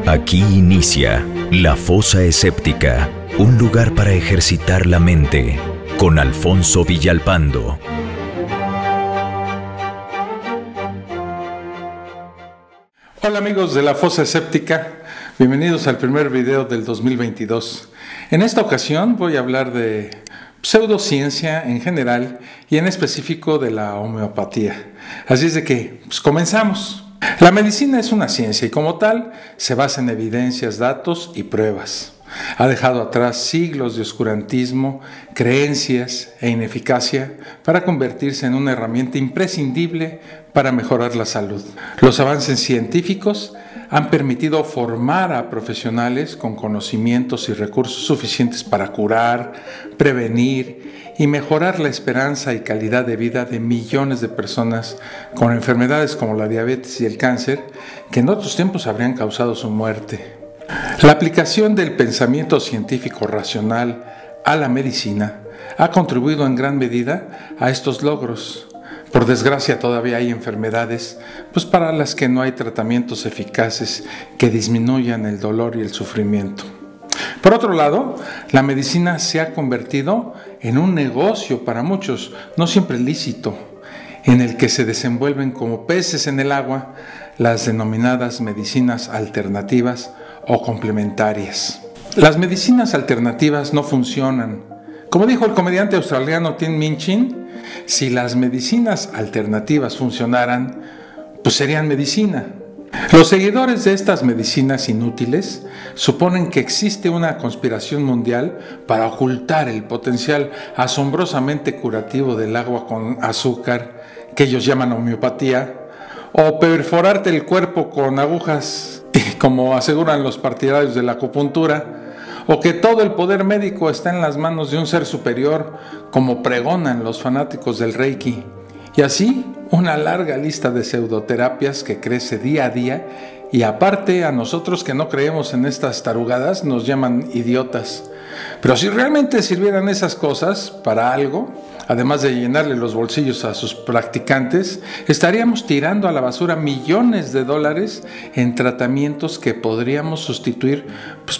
Aquí inicia La Fosa Escéptica, un lugar para ejercitar la mente, con Alfonso Villalpando. Hola amigos de La Fosa Escéptica, bienvenidos al primer video del 2022. En esta ocasión voy a hablar de pseudociencia en general y en específico de la homeopatía. Así es de que, comenzamos. La medicina es una ciencia y como tal se basa en evidencias, datos y pruebas. Ha dejado atrás siglos de oscurantismo, creencias e ineficacia para convertirse en una herramienta imprescindible para mejorar la salud. Los avances científicos han permitido formar a profesionales con conocimientos y recursos suficientes para curar, prevenir y mejorar la esperanza y calidad de vida de millones de personas con enfermedades como la diabetes y el cáncer, que en otros tiempos habrían causado su muerte. La aplicación del pensamiento científico racional a la medicina ha contribuido en gran medida a estos logros. Por desgracia todavía hay enfermedades para las que no hay tratamientos eficaces que disminuyan el dolor y el sufrimiento. Por otro lado, la medicina se ha convertido en un negocio para muchos, no siempre lícito, en el que se desenvuelven como peces en el agua las denominadas medicinas alternativas o complementarias. Las medicinas alternativas no funcionan. Como dijo el comediante australiano Tim Minchin, si las medicinas alternativas funcionaran, serían medicina. Los seguidores de estas medicinas inútiles suponen que existe una conspiración mundial para ocultar el potencial asombrosamente curativo del agua con azúcar, que ellos llaman homeopatía, o perforarte el cuerpo con agujas, como aseguran los partidarios de la acupuntura, o que todo el poder médico está en las manos de un ser superior, como pregonan los fanáticos del Reiki. Y así, una larga lista de pseudoterapias que crece día a día, y aparte a nosotros que no creemos en estas tarugadas nos llaman idiotas. Pero si realmente sirvieran esas cosas para algo, además de llenarle los bolsillos a sus practicantes, estaríamos tirando a la basura millones de dólares en tratamientos que podríamos sustituir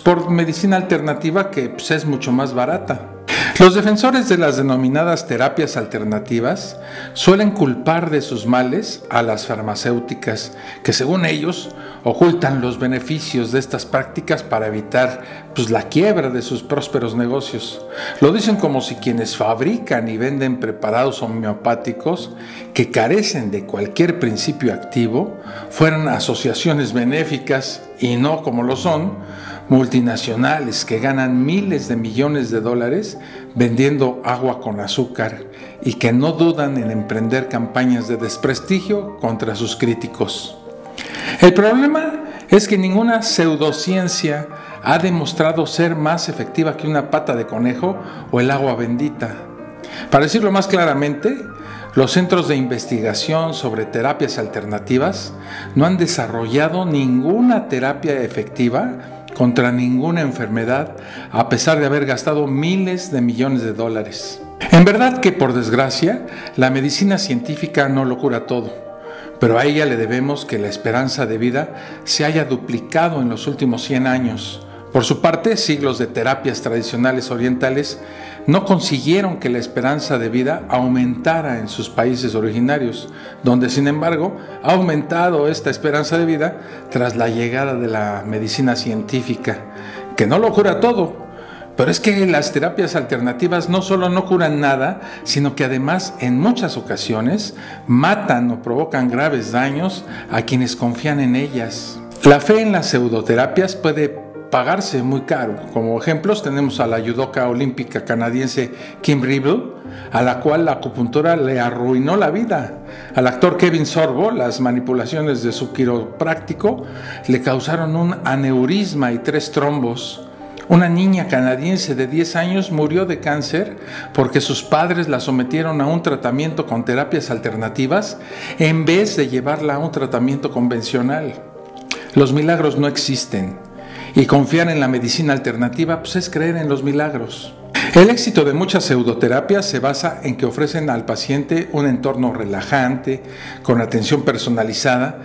por medicina alternativa que es mucho más barata. Los defensores de las denominadas terapias alternativas suelen culpar de sus males a las farmacéuticas, que según ellos ocultan los beneficios de estas prácticas para evitar la quiebra de sus prósperos negocios. Lo dicen como si quienes fabrican y venden preparados homeopáticos que carecen de cualquier principio activo fueran asociaciones benéficas y no, como lo son, multinacionales que ganan miles de millones de dólares vendiendo agua con azúcar y que no dudan en emprender campañas de desprestigio contra sus críticos. El problema es que ninguna pseudociencia ha demostrado ser más efectiva que una pata de conejo o el agua bendita. Para decirlo más claramente, los centros de investigación sobre terapias alternativas no han desarrollado ninguna terapia efectiva contra ninguna enfermedad, a pesar de haber gastado miles de millones de dólares. En verdad que, por desgracia, la medicina científica no lo cura todo, pero a ella le debemos que la esperanza de vida se haya duplicado en los últimos 100 años. Por su parte, siglos de terapias tradicionales orientales no consiguieron que la esperanza de vida aumentara en sus países originarios, donde sin embargo ha aumentado esta esperanza de vida tras la llegada de la medicina científica, que no lo cura todo. Pero es que las terapias alternativas no solo no curan nada, sino que además en muchas ocasiones matan o provocan graves daños a quienes confían en ellas. La fe en las pseudoterapias puede pagarse muy caro. Como ejemplos tenemos a la judoka olímpica canadiense Kim Ribble, a la cual la acupuntura le arruinó la vida. Al actor Kevin Sorbo, las manipulaciones de su quiropráctico le causaron un aneurisma y 3 trombos. Una niña canadiense de 10 años murió de cáncer porque sus padres la sometieron a un tratamiento con terapias alternativas en vez de llevarla a un tratamiento convencional. Los milagros no existen. Y confiar en la medicina alternativa es creer en los milagros. El éxito de muchas pseudoterapias se basa en que ofrecen al paciente un entorno relajante, con atención personalizada,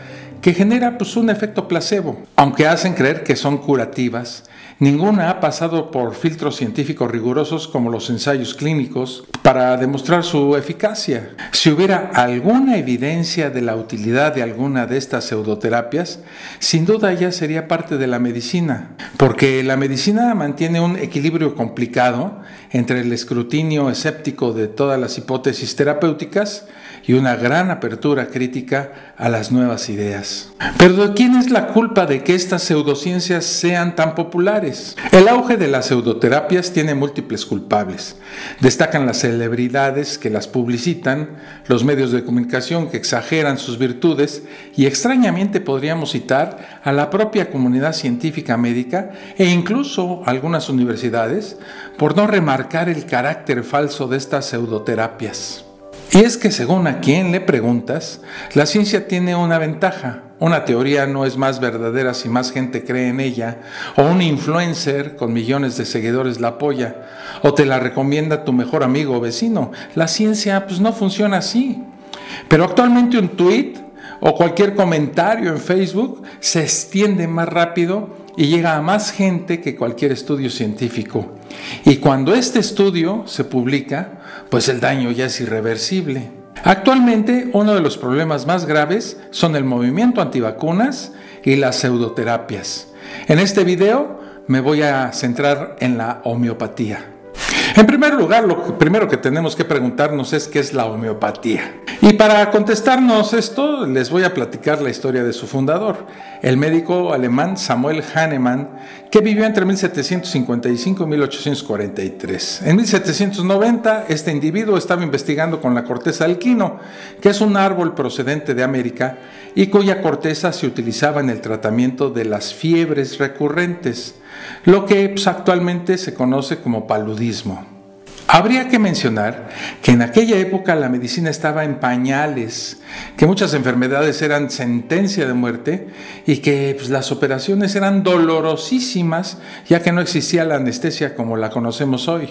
que genera pues un efecto placebo. Aunque hacen creer que son curativas, ninguna ha pasado por filtros científicos rigurosos como los ensayos clínicos para demostrar su eficacia. Si hubiera alguna evidencia de la utilidad de alguna de estas pseudoterapias, sin duda ya sería parte de la medicina, porque la medicina mantiene un equilibrio complicado entre el escrutinio escéptico de todas las hipótesis terapéuticas y una gran apertura crítica a las nuevas ideas. Pero ¿de quién es la culpa de que estas pseudociencias sean tan populares? El auge de las pseudoterapias tiene múltiples culpables. Destacan las celebridades que las publicitan, los medios de comunicación que exageran sus virtudes y extrañamente podríamos citar a la propia comunidad científica médica e incluso algunas universidades por no remarcar el carácter falso de estas pseudoterapias. Y es que según a quien le preguntas, la ciencia tiene una ventaja. Una teoría no es más verdadera si más gente cree en ella, o un influencer con millones de seguidores la apoya, o te la recomienda tu mejor amigo o vecino. La ciencia pues no funciona así. Pero actualmente un tweet o cualquier comentario en Facebook se extiende más rápido y llega a más gente que cualquier estudio científico. Y cuando este estudio se publica, pues el daño ya es irreversible. Actualmente, uno de los problemas más graves son el movimiento antivacunas y las pseudoterapias. En este video me voy a centrar en la homeopatía. En primer lugar, lo primero que tenemos que preguntarnos es ¿qué es la homeopatía? Y para contestarnos esto, les voy a platicar la historia de su fundador, el médico alemán Samuel Hahnemann, que vivió entre 1755 y 1843. En 1790, este individuo estaba investigando con la corteza del quino, que es un árbol procedente de América y cuya corteza se utilizaba en el tratamiento de las fiebres recurrentes, lo que actualmente se conoce como paludismo. Habría que mencionar que en aquella época la medicina estaba en pañales, que muchas enfermedades eran sentencia de muerte y que las operaciones eran dolorosísimas, ya que no existía la anestesia como la conocemos hoy.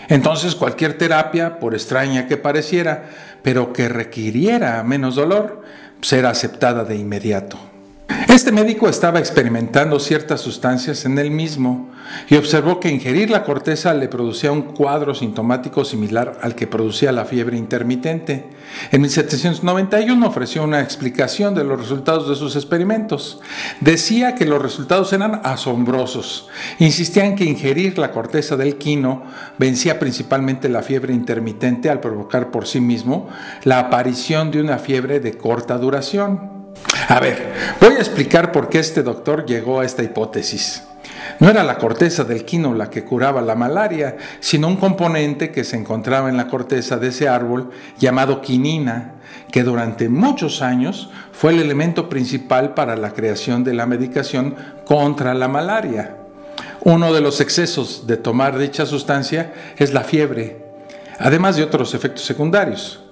Entonces cualquier terapia, por extraña que pareciera, pero que requiriera menos dolor, era aceptada de inmediato. Este médico estaba experimentando ciertas sustancias en él mismo y observó que ingerir la corteza le producía un cuadro sintomático similar al que producía la fiebre intermitente. En 1791 ofreció una explicación de los resultados de sus experimentos. Decía que los resultados eran asombrosos. Insistía en que ingerir la corteza del quino vencía principalmente la fiebre intermitente al provocar por sí mismo la aparición de una fiebre de corta duración. A ver, voy a explicar por qué este doctor llegó a esta hipótesis. No era la corteza del quino la que curaba la malaria, sino un componente que se encontraba en la corteza de ese árbol llamado quinina, que durante muchos años fue el elemento principal para la creación de la medicación contra la malaria. Uno de los excesos de tomar dicha sustancia es la fiebre, además de otros efectos secundarios.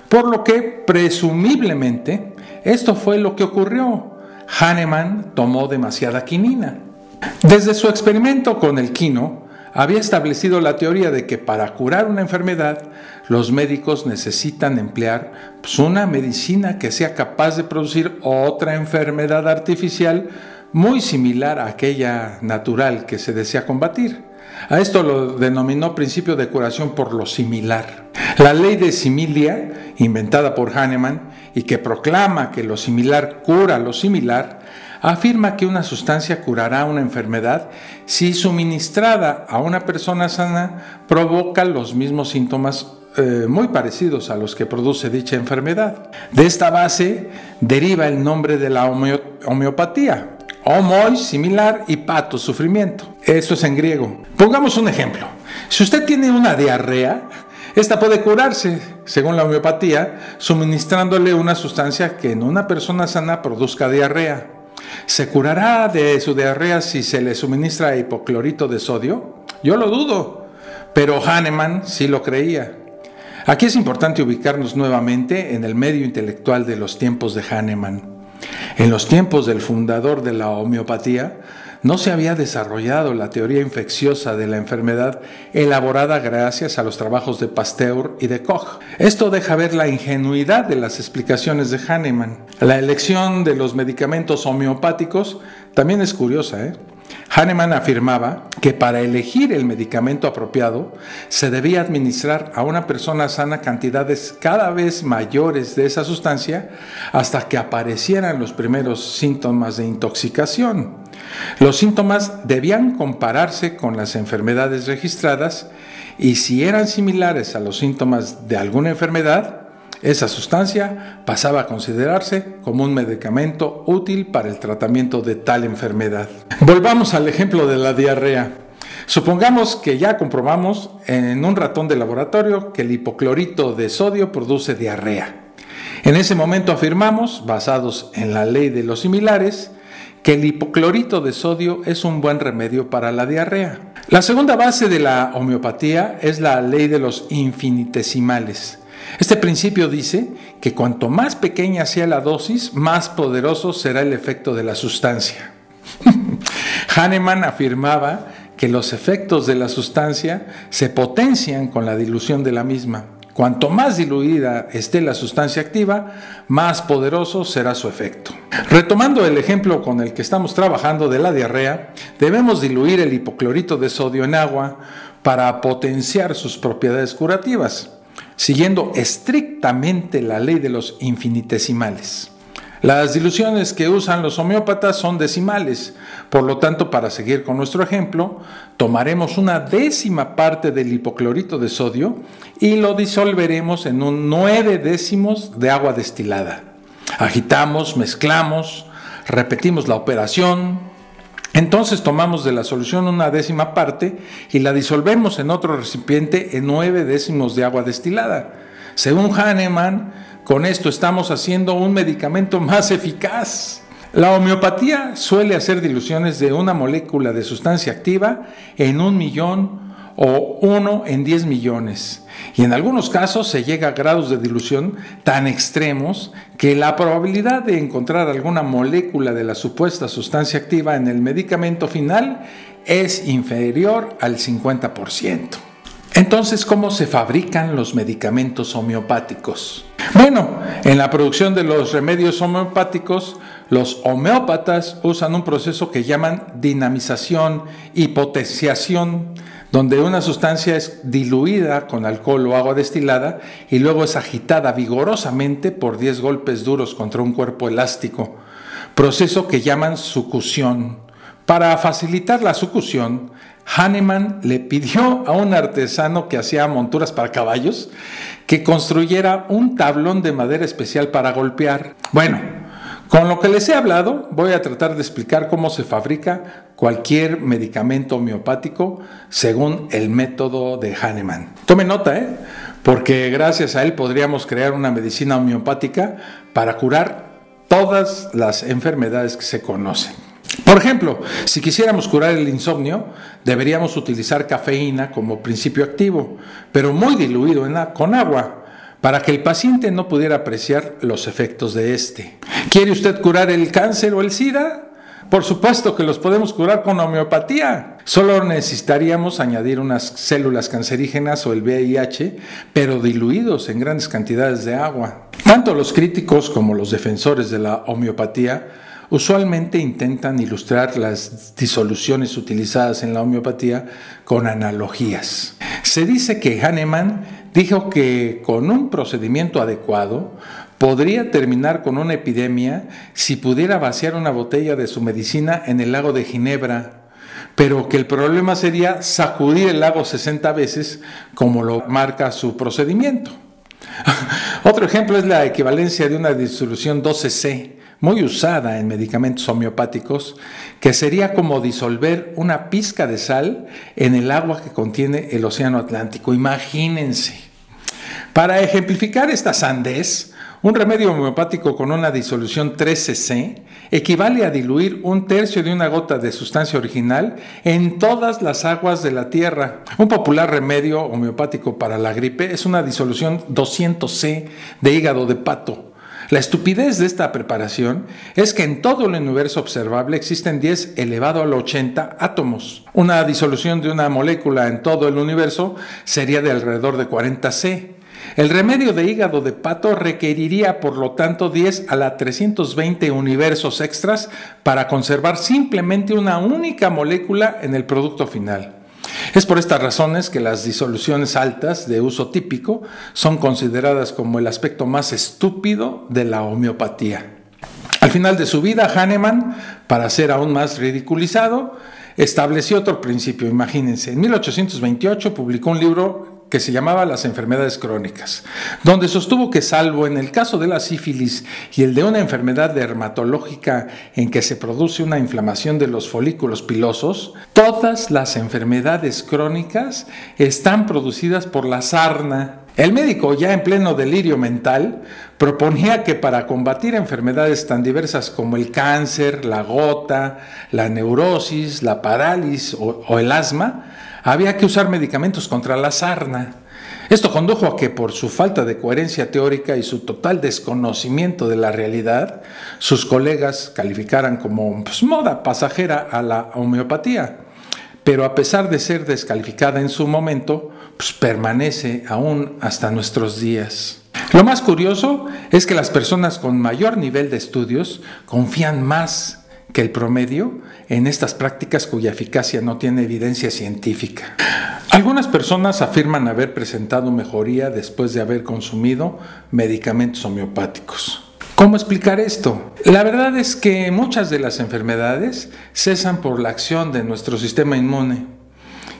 Por lo que, presumiblemente, esto fue lo que ocurrió. Hahnemann tomó demasiada quinina. Desde su experimento con el quino, había establecido la teoría de que para curar una enfermedad, los médicos necesitan emplear una medicina que sea capaz de producir otra enfermedad artificial muy similar a aquella natural que se desea combatir. A esto lo denominó principio de curación por lo similar. La ley de similia, inventada por Hahnemann y que proclama que lo similar cura lo similar, afirma que una sustancia curará una enfermedad si suministrada a una persona sana provoca los mismos síntomas muy parecidos a los que produce dicha enfermedad. De esta base deriva el nombre de la homeopatía. Homoi, similar, y patos, sufrimiento. Esto es en griego. Pongamos un ejemplo. Si usted tiene una diarrea, esta puede curarse, según la homeopatía, suministrándole una sustancia que en una persona sana produzca diarrea. ¿Se curará de su diarrea si se le suministra hipoclorito de sodio? Yo lo dudo, pero Hahnemann sí lo creía. Aquí es importante ubicarnos nuevamente en el medio intelectual de los tiempos de Hahnemann. En los tiempos del fundador de la homeopatía, no se había desarrollado la teoría infecciosa de la enfermedad elaborada gracias a los trabajos de Pasteur y de Koch. Esto deja ver la ingenuidad de las explicaciones de Hahnemann. La elección de los medicamentos homeopáticos también es curiosa, Hahnemann afirmaba que para elegir el medicamento apropiado se debía administrar a una persona sana cantidades cada vez mayores de esa sustancia hasta que aparecieran los primeros síntomas de intoxicación. Los síntomas debían compararse con las enfermedades registradas y si eran similares a los síntomas de alguna enfermedad, esa sustancia pasaba a considerarse como un medicamento útil para el tratamiento de tal enfermedad. Volvamos al ejemplo de la diarrea. Supongamos que ya comprobamos en un ratón de laboratorio que el hipoclorito de sodio produce diarrea. En ese momento afirmamos, basados en la ley de los similares, que el hipoclorito de sodio es un buen remedio para la diarrea. La segunda base de la homeopatía es la ley de los infinitesimales. Este principio dice que cuanto más pequeña sea la dosis, más poderoso será el efecto de la sustancia. Hahnemann afirmaba que los efectos de la sustancia se potencian con la dilución de la misma. Cuanto más diluida esté la sustancia activa, más poderoso será su efecto. Retomando el ejemplo con el que estamos trabajando de la diarrea, debemos diluir el hipoclorito de sodio en agua para potenciar sus propiedades curativas, siguiendo estrictamente la ley de los infinitesimales. Las diluciones que usan los homeópatas son decimales, por lo tanto, para seguir con nuestro ejemplo, tomaremos una décima parte del hipoclorito de sodio y lo disolveremos en un 9 décimos de agua destilada. Agitamos, mezclamos, repetimos la operación. Entonces tomamos de la solución una décima parte y la disolvemos en otro recipiente en 9 décimos de agua destilada. Según Hahnemann, con esto estamos haciendo un medicamento más eficaz. La homeopatía suele hacer diluciones de una molécula de sustancia activa en 1 millón o 1 en 10 millones. Y en algunos casos se llega a grados de dilución tan extremos que la probabilidad de encontrar alguna molécula de la supuesta sustancia activa en el medicamento final es inferior al 50%. Entonces, ¿cómo se fabrican los medicamentos homeopáticos? Bueno, en la producción de los remedios homeopáticos, los homeópatas usan un proceso que llaman dinamización y potenciación, donde una sustancia es diluida con alcohol o agua destilada y luego es agitada vigorosamente por 10 golpes duros contra un cuerpo elástico, proceso que llaman sucusión. Para facilitar la sucusión, Hahnemann le pidió a un artesano que hacía monturas para caballos que construyera un tablón de madera especial para golpear. Bueno, con lo que les he hablado, voy a tratar de explicar cómo se fabrica cualquier medicamento homeopático según el método de Hahnemann. Tome nota, porque gracias a él podríamos crear una medicina homeopática para curar todas las enfermedades que se conocen. Por ejemplo, si quisiéramos curar el insomnio, deberíamos utilizar cafeína como principio activo, pero muy diluido con agua, para que el paciente no pudiera apreciar los efectos de este. ¿Quiere usted curar el cáncer o el SIDA? Por supuesto que los podemos curar con homeopatía. Solo necesitaríamos añadir unas células cancerígenas o el VIH, pero diluidos en grandes cantidades de agua. Tanto los críticos como los defensores de la homeopatía usualmente intentan ilustrar las disoluciones utilizadas en la homeopatía con analogías. Se dice que Hahnemann dijo que con un procedimiento adecuado podría terminar con una epidemia si pudiera vaciar una botella de su medicina en el lago de Ginebra, pero que el problema sería sacudir el lago 60 veces como lo marca su procedimiento. Otro ejemplo es la equivalencia de una disolución 12C, muy usada en medicamentos homeopáticos, que sería como disolver una pizca de sal en el agua que contiene el océano Atlántico. Imagínense. Para ejemplificar esta sandez, un remedio homeopático con una disolución 3cc equivale a diluir 1/3 de una gota de sustancia original en todas las aguas de la tierra. Un popular remedio homeopático para la gripe es una disolución 200c de hígado de pato. La estupidez de esta preparación es que en todo el universo observable existen 10 elevado al 80 átomos. Una disolución de una molécula en todo el universo sería de alrededor de 40 C. El remedio de hígado de pato requeriría, por lo tanto, 10 a la 320 universos extras para conservar simplemente una única molécula en el producto final. Es por estas razones que las disoluciones altas de uso típico son consideradas como el aspecto más estúpido de la homeopatía. Al final de su vida, Hahnemann, para ser aún más ridiculizado, estableció otro principio. Imagínense, en 1828 publicó un libro que se llamaba Las enfermedades crónicas, donde sostuvo que salvo en el caso de la sífilis y el de una enfermedad dermatológica en que se produce una inflamación de los folículos pilosos, todas las enfermedades crónicas están producidas por la sarna. El médico, ya en pleno delirio mental, proponía que para combatir enfermedades tan diversas como el cáncer, la gota, la neurosis, la parálisis o el asma, había que usar medicamentos contra la sarna. Esto condujo a que, por su falta de coherencia teórica y su total desconocimiento de la realidad, sus colegas calificaran como moda pasajera a la homeopatía. Pero a pesar de ser descalificada en su momento, permanece aún hasta nuestros días. Lo más curioso es que las personas con mayor nivel de estudios confían más que el promedio en estas prácticas cuya eficacia no tiene evidencia científica. Algunas personas afirman haber presentado mejoría después de haber consumido medicamentos homeopáticos. ¿Cómo explicar esto? La verdad es que muchas de las enfermedades cesan por la acción de nuestro sistema inmune.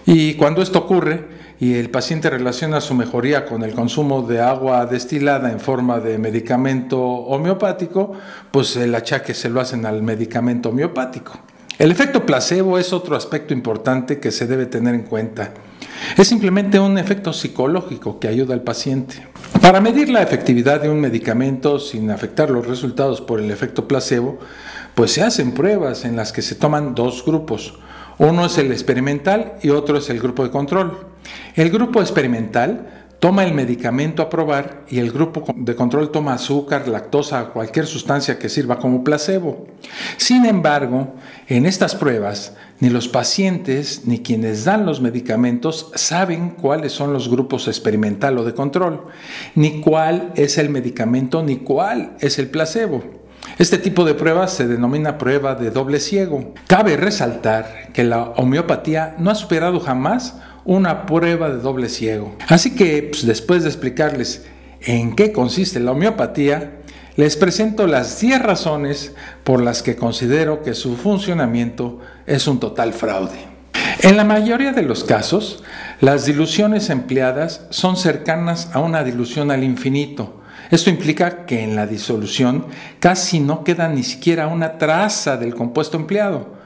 Y cuando esto ocurre y el paciente relaciona su mejoría con el consumo de agua destilada en forma de medicamento homeopático, pues el achaque se lo hacen al medicamento homeopático. El efecto placebo es otro aspecto importante que se debe tener en cuenta. Es simplemente un efecto psicológico que ayuda al paciente. Para medir la efectividad de un medicamento sin afectar los resultados por el efecto placebo, pues se hacen pruebas en las que se toman dos grupos. Uno es el experimental y otro es el grupo de control. El grupo experimental toma el medicamento a probar y el grupo de control toma azúcar, lactosa o cualquier sustancia que sirva como placebo. Sin embargo, en estas pruebas, ni los pacientes ni quienes dan los medicamentos saben cuáles son los grupos experimental o de control, ni cuál es el medicamento ni cuál es el placebo. Este tipo de pruebas se denomina prueba de doble ciego. Cabe resaltar que la homeopatía no ha superado jamás una prueba de doble ciego. Así que, después de explicarles en qué consiste la homeopatía, les presento las 10 razones por las que considero que su funcionamiento es un total fraude. En la mayoría de los casos, las diluciones empleadas son cercanas a una dilución al infinito. Esto implica que en la disolución casi no queda ni siquiera una traza del compuesto empleado.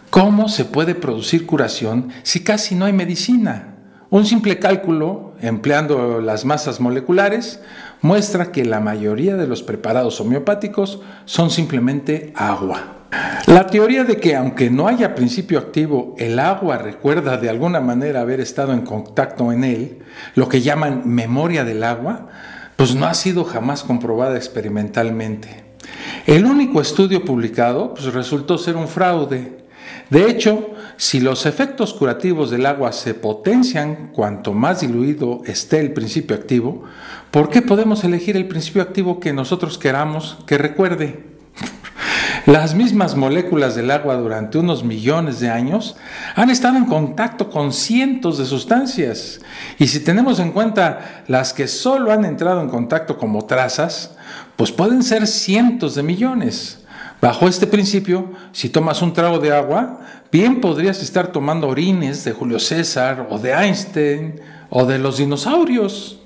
¿Cómo se puede producir curación si casi no hay medicina? Un simple cálculo, empleando las masas moleculares, muestra que la mayoría de los preparados homeopáticos son simplemente agua. La teoría de que aunque no haya principio activo, el agua recuerda de alguna manera haber estado en contacto en él, lo que llaman memoria del agua, pues no ha sido jamás comprobada experimentalmente. El único estudio publicado resultó ser un fraude. De hecho, si los efectos curativos del agua se potencian cuanto más diluido esté el principio activo, ¿por qué podemos elegir el principio activo que nosotros queramos que recuerde? Las mismas moléculas del agua durante unos millones de años han estado en contacto con cientos de sustancias. Y si tenemos en cuenta las que solo han entrado en contacto como trazas, pues pueden ser cientos de millones. Bajo este principio, si tomas un trago de agua, bien podrías estar tomando orines de Julio César o de Einstein o de los dinosaurios.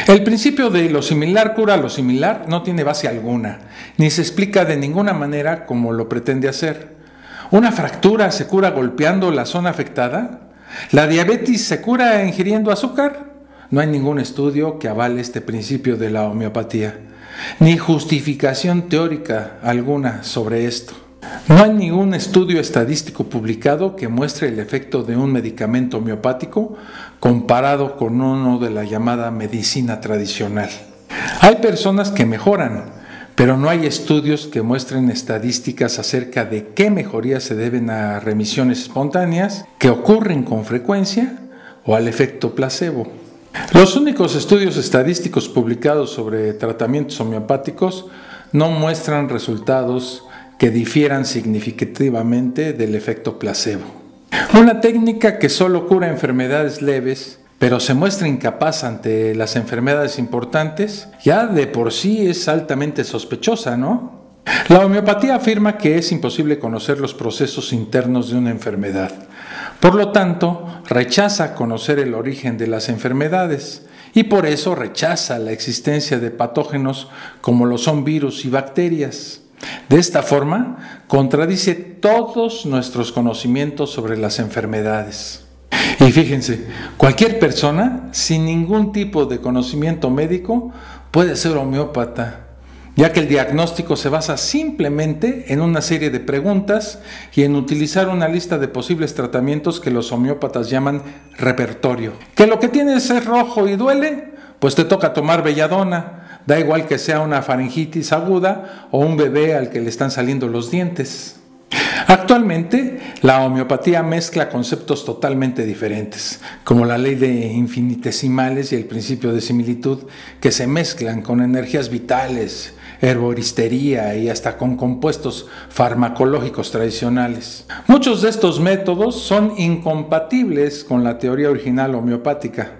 El principio de lo similar cura lo similar no tiene base alguna, ni se explica de ninguna manera como lo pretende hacer. ¿Una fractura se cura golpeando la zona afectada? ¿La diabetes se cura ingiriendo azúcar? No hay ningún estudio que avale este principio de la homeopatía, ni justificación teórica alguna sobre esto. No hay ningún estudio estadístico publicado que muestre el efecto de un medicamento homeopático comparado con uno de la llamada medicina tradicional. Hay personas que mejoran, pero no hay estudios que muestren estadísticas acerca de qué mejorías se deben a remisiones espontáneas que ocurren con frecuencia o al efecto placebo. Los únicos estudios estadísticos publicados sobre tratamientos homeopáticos no muestran resultados que difieran significativamente del efecto placebo. Una técnica que solo cura enfermedades leves, pero se muestra incapaz ante las enfermedades importantes, ya de por sí es altamente sospechosa, ¿no? La homeopatía afirma que es imposible conocer los procesos internos de una enfermedad. Por lo tanto, rechaza conocer el origen de las enfermedades y por eso rechaza la existencia de patógenos como lo son virus y bacterias. De esta forma, contradice todos nuestros conocimientos sobre las enfermedades. Y fíjense, cualquier persona sin ningún tipo de conocimiento médico puede ser homeópata, ya que el diagnóstico se basa simplemente en una serie de preguntas y en utilizar una lista de posibles tratamientos que los homeópatas llaman repertorio. ¿Que lo que tienes es rojo y duele? Pues te toca tomar belladona, da igual que sea una faringitis aguda o un bebé al que le están saliendo los dientes. Actualmente, la homeopatía mezcla conceptos totalmente diferentes, como la ley de infinitesimales y el principio de similitud, que se mezclan con energías vitales, herboristería y hasta con compuestos farmacológicos tradicionales. Muchos de estos métodos son incompatibles con la teoría original homeopática.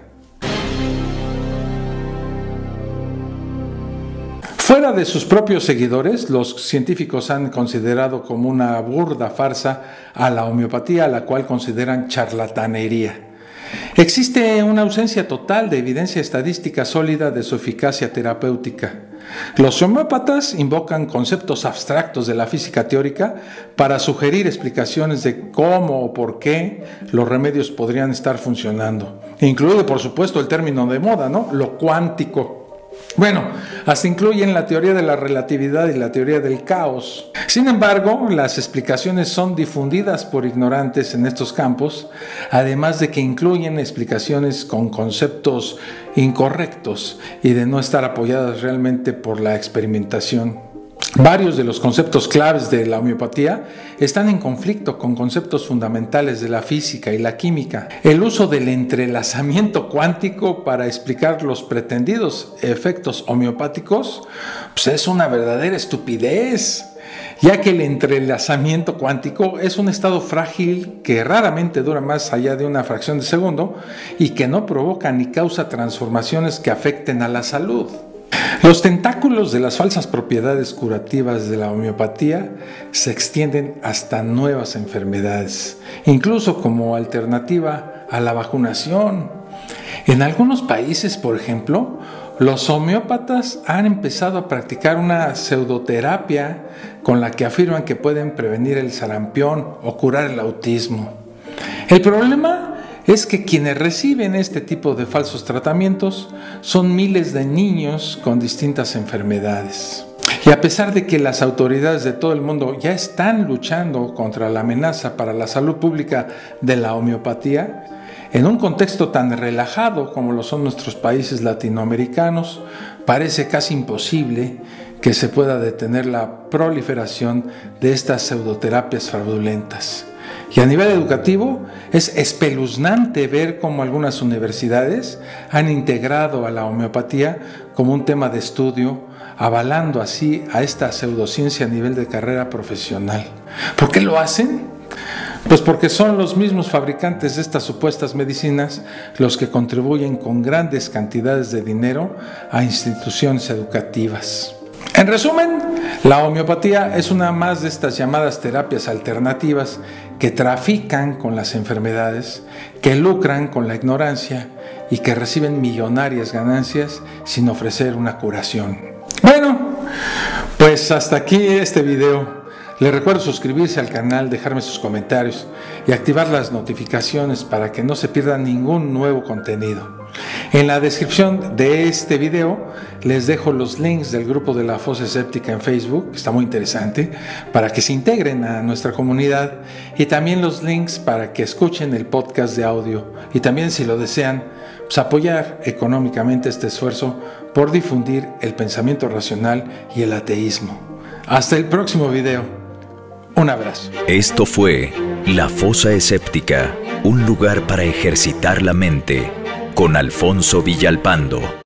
Fuera de sus propios seguidores, los científicos han considerado como una burda farsa a la homeopatía, a la cual consideran charlatanería. Existe una ausencia total de evidencia estadística sólida de su eficacia terapéutica. Los homeópatas invocan conceptos abstractos de la física teórica para sugerir explicaciones de cómo o por qué los remedios podrían estar funcionando. Incluye, por supuesto, el término de moda, ¿no? Lo cuántico. Bueno, hasta incluyen la teoría de la relatividad y la teoría del caos. Sin embargo, las explicaciones son difundidas por ignorantes en estos campos, además de que incluyen explicaciones con conceptos incorrectos y de no estar apoyadas realmente por la experimentación. Varios de los conceptos claves de la homeopatía están en conflicto con conceptos fundamentales de la física y la química. El uso del entrelazamiento cuántico para explicar los pretendidos efectos homeopáticos pues es una verdadera estupidez, ya que el entrelazamiento cuántico es un estado frágil que raramente dura más allá de una fracción de segundo y que no provoca ni causa transformaciones que afecten a la salud. Los tentáculos de las falsas propiedades curativas de la homeopatía se extienden hasta nuevas enfermedades, incluso como alternativa a la vacunación. En algunos países, por ejemplo, los homeópatas han empezado a practicar una pseudoterapia con la que afirman que pueden prevenir el sarampión o curar el autismo. El problema es que quienes reciben este tipo de falsos tratamientos son miles de niños con distintas enfermedades. Y a pesar de que las autoridades de todo el mundo ya están luchando contra la amenaza para la salud pública de la homeopatía, en un contexto tan relajado como lo son nuestros países latinoamericanos, parece casi imposible que se pueda detener la proliferación de estas pseudoterapias fraudulentas. Y a nivel educativo es espeluznante ver cómo algunas universidades han integrado a la homeopatía como un tema de estudio, avalando así a esta pseudociencia a nivel de carrera profesional. ¿Por qué lo hacen? Pues porque son los mismos fabricantes de estas supuestas medicinas los que contribuyen con grandes cantidades de dinero a instituciones educativas. En resumen, la homeopatía es una más de estas llamadas terapias alternativas que trafican con las enfermedades, que lucran con la ignorancia y que reciben millonarias ganancias sin ofrecer una curación. Bueno, pues hasta aquí este video. Les recuerdo suscribirse al canal, dejarme sus comentarios y activar las notificaciones para que no se pierda ningún nuevo contenido. En la descripción de este video les dejo los links del grupo de la Fosa Escéptica en Facebook, que está muy interesante, para que se integren a nuestra comunidad, y también los links para que escuchen el podcast de audio y también, si lo desean, pues apoyar económicamente este esfuerzo por difundir el pensamiento racional y el ateísmo. Hasta el próximo video. Un abrazo. Esto fue La Fosa Escéptica, un lugar para ejercitar la mente, con Alfonso Villalpando.